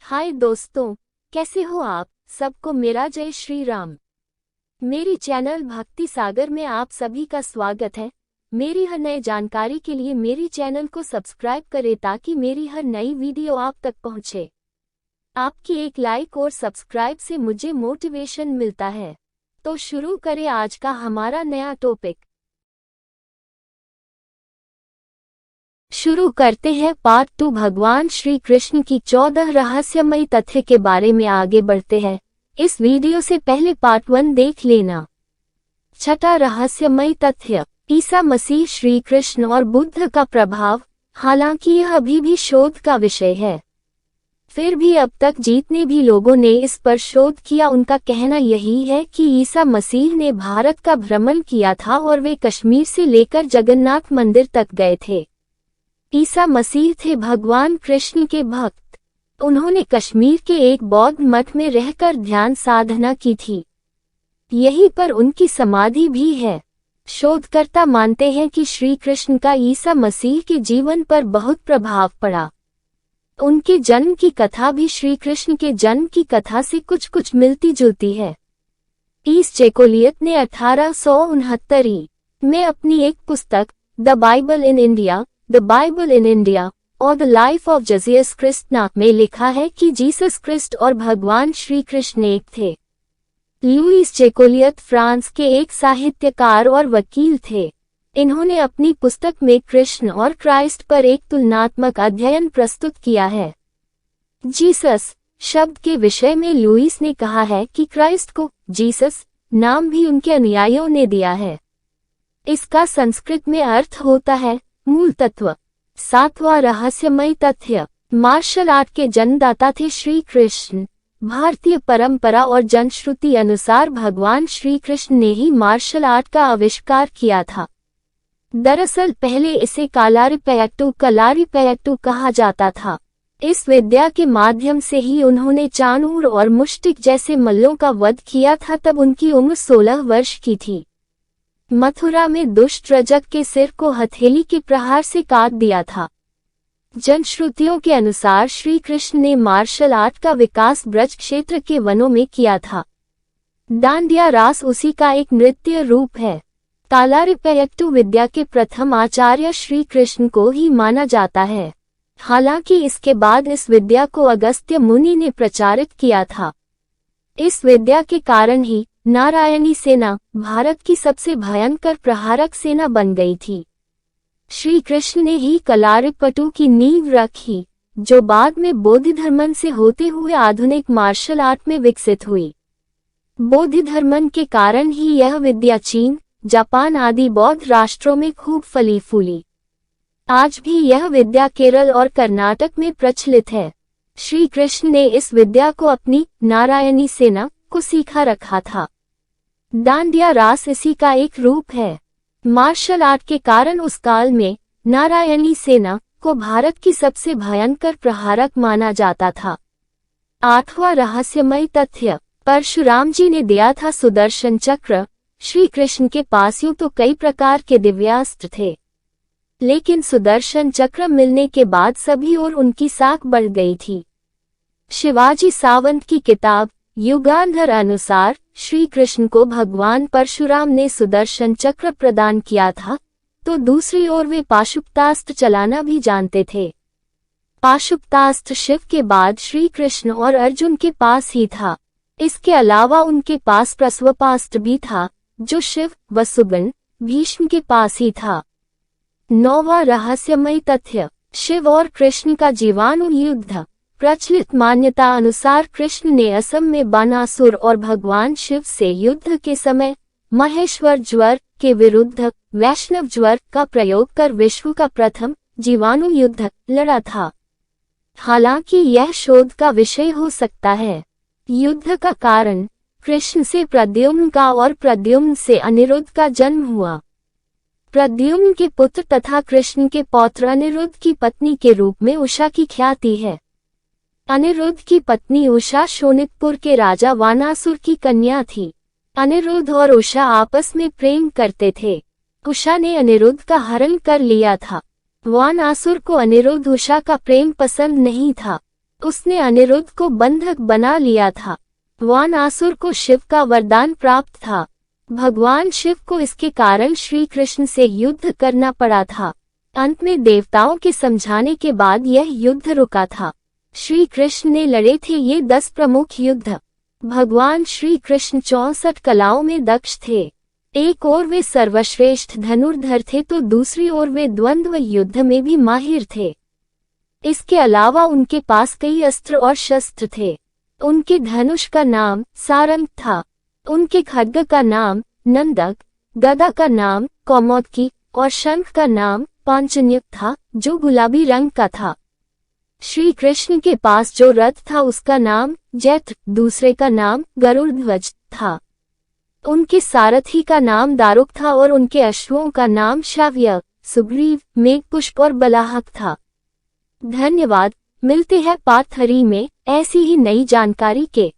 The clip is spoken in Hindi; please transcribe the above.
हाय दोस्तों, कैसे हो आप? सबको मेरा जय श्री राम। मेरी चैनल भक्ति सागर में आप सभी का स्वागत है। मेरी हर नई जानकारी के लिए मेरी चैनल को सब्सक्राइब करें ताकि मेरी हर नई वीडियो आप तक पहुंचे। आपकी एक लाइक और सब्सक्राइब से मुझे मोटिवेशन मिलता है। तो शुरू करें आज का हमारा नया टॉपिक। शुरू करते हैं पार्ट 2। भगवान श्री कृष्ण की 14 रहस्यमयी तथ्य के बारे में आगे बढ़ते हैं। इस वीडियो से पहले पार्ट 1 देख लेना। छठा रहस्यमयी तथ्य, ईसा मसीह श्री कृष्ण और बुद्ध का प्रभाव। हालांकि यह अभी भी शोध का विषय है, फिर भी अब तक जितने भी लोगों ने इस पर शोध किया उनका कहना यही है कि ईसा मसीह ने भारत का भ्रमण किया था और वे कश्मीर से लेकर जगन्नाथ मंदिर तक गए थे। ईसा मसीह थे भगवान कृष्ण के भक्त। उन्होंने कश्मीर के एक बौद्ध मठ में रहकर ध्यान साधना की थी। यहीं पर उनकी समाधि भी है। शोधकर्ता मानते हैं कि श्री कृष्ण का ईसा मसीह के जीवन पर बहुत प्रभाव पड़ा। उनके जन्म की कथा भी श्री कृष्ण के जन्म की कथा से कुछ मिलती जुलती है। ईस चेकोलियत ने 1869 में अपनी एक पुस्तक द बाइबल इन इंडिया और the life of Jesus Christ में लिखा है कि जीसस क्रिस्ट और भगवान श्री कृष्ण एक थे। लुईस चेकोलियत फ्रांस के एक साहित्यकार और वकील थे। इन्होंने अपनी पुस्तक में कृष्ण और क्राइस्ट पर एक तुलनात्मक अध्ययन प्रस्तुत किया है। जीसस शब्द के विषय में लुईस ने कहा है कि क्राइस्ट को जीसस नाम भी उनके अनुयायियों ने दिया है। इसका संस्कृत में अर्थ होता है मूल तत्व। सातवां रहस्यमयी तथ्य, मार्शल आर्ट के जन्मदाता थे श्री कृष्ण। भारतीय परंपरा और जनश्रुति अनुसार भगवान श्री कृष्ण ने ही मार्शल आर्ट का आविष्कार किया था। दरअसल पहले इसे कलारिपयट्टू कहा जाता था। इस विद्या के माध्यम से ही उन्होंने चाणूर और मुष्टिक जैसे मल्लों का वध किया था। तब उनकी उम्र 16 वर्ष की थी। मथुरा में दुष्ट रजक के सिर को हथेली के प्रहार से काट दिया था। जनश्रुतियों के अनुसार श्री कृष्ण ने मार्शल आर्ट का विकास ब्रज क्षेत्र के वनों में किया था। डांडिया रास उसी का एक नृत्य रूप है। कालारिपयट्टू विद्या के प्रथम आचार्य श्री कृष्ण को ही माना जाता है। हालांकि इसके बाद इस विद्या को अगस्त्य मुनि ने प्रचारित किया था। इस विद्या के कारण ही नारायणी सेना भारत की सबसे भयंकर प्रहारक सेना बन गई थी। श्री कृष्ण ने ही कलारिपयट्टू की नींव रखी, जो बाद में बोधिधर्मन से होते हुए आधुनिक मार्शल आर्ट में विकसित हुई। बोधिधर्मन के कारण ही यह विद्या चीन, जापान आदि बौद्ध राष्ट्रों में खूब फली फूली। आज भी यह विद्या केरल और कर्नाटक में प्रचलित है। श्री कृष्ण ने इस विद्या को अपनी नारायणी सेना को सीखा रखा था। डांडिया रास इसी का एक रूप है। मार्शल आर्ट के कारण उस काल में नारायणी सेना को भारत की सबसे भयंकर प्रहारक माना जाता था। आठवां रहस्यमयी तथ्य, परशुराम जी ने दिया था सुदर्शन चक्र। श्री कृष्ण के पास यूं तो कई प्रकार के दिव्यास्त्र थे, लेकिन सुदर्शन चक्र मिलने के बाद सभी और उनकी साख बढ़ गई थी। शिवाजी सावंत की किताब युगांधर अनुसार श्री कृष्ण को भगवान परशुराम ने सुदर्शन चक्र प्रदान किया था, तो दूसरी ओर वे पाशुपतास्त्र चलाना भी जानते थे। पाशुपतास्त्र शिव के बाद श्री कृष्ण और अर्जुन के पास ही था। इसके अलावा उनके पास प्रस्वपास्त्र भी था, जो शिव, वसुगन, भीष्म के पास ही था। नौवां रहस्यमयी तथ्य, शिव और कृष्ण का जीवाणु युद्ध। प्रचलित मान्यता अनुसार कृष्ण ने असम में बानासुर और भगवान शिव से युद्ध के समय महेश्वर ज्वर के विरुद्ध वैष्णव ज्वर का प्रयोग कर विश्व का प्रथम जीवाणु युद्ध लड़ा था। हालांकि यह शोध का विषय हो सकता है। युद्ध का कारण कृष्ण से प्रद्युम्न का और प्रद्युम्न से अनिरुद्ध का जन्म हुआ। प्रद्युम्न के पुत्र तथा कृष्ण के पौत्र अनिरुद्ध की पत्नी के रूप में उषा की ख्याति है। अनिरुद्ध की पत्नी उषा शोणितपुर के राजा वानासुर की कन्या थी। अनिरुद्ध और उषा आपस में प्रेम करते थे। उषा ने अनिरुद्ध का हरण कर लिया था। वानासुर को अनिरुद्ध उषा का प्रेम पसंद नहीं था। उसने अनिरुद्ध को बंधक बना लिया था। वानासुर को शिव का वरदान प्राप्त था। भगवान शिव को इसके कारण श्री कृष्ण से युद्ध करना पड़ा था। अंत में देवताओं के समझाने के बाद यह युद्ध रुका था। श्री कृष्ण ने लड़े थे ये 10 प्रमुख युद्ध। भगवान श्री कृष्ण 64 कलाओं में दक्ष थे। एक ओर वे सर्वश्रेष्ठ धनुर्धर थे तो दूसरी ओर वे द्वंद्व युद्ध में भी माहिर थे। इसके अलावा उनके पास कई अस्त्र और शस्त्र थे। उनके धनुष का नाम सारंग था। उनके खड्ग का नाम नंदक, गदा का नाम कौमोदकी और शंख का नाम पांचजन्य था जो गुलाबी रंग का था। श्री कृष्ण के पास जो रथ था उसका नाम जैत्र, दूसरे का नाम गरुड़ध्वज था। उनके सारथी का नाम दारुक था और उनके अश्वों का नाम श्राव्य, सुग्रीव, मेघपुष्प और बलाहक था। धन्यवाद। मिलते हैं पार्ट 3 में ऐसी ही नई जानकारी के।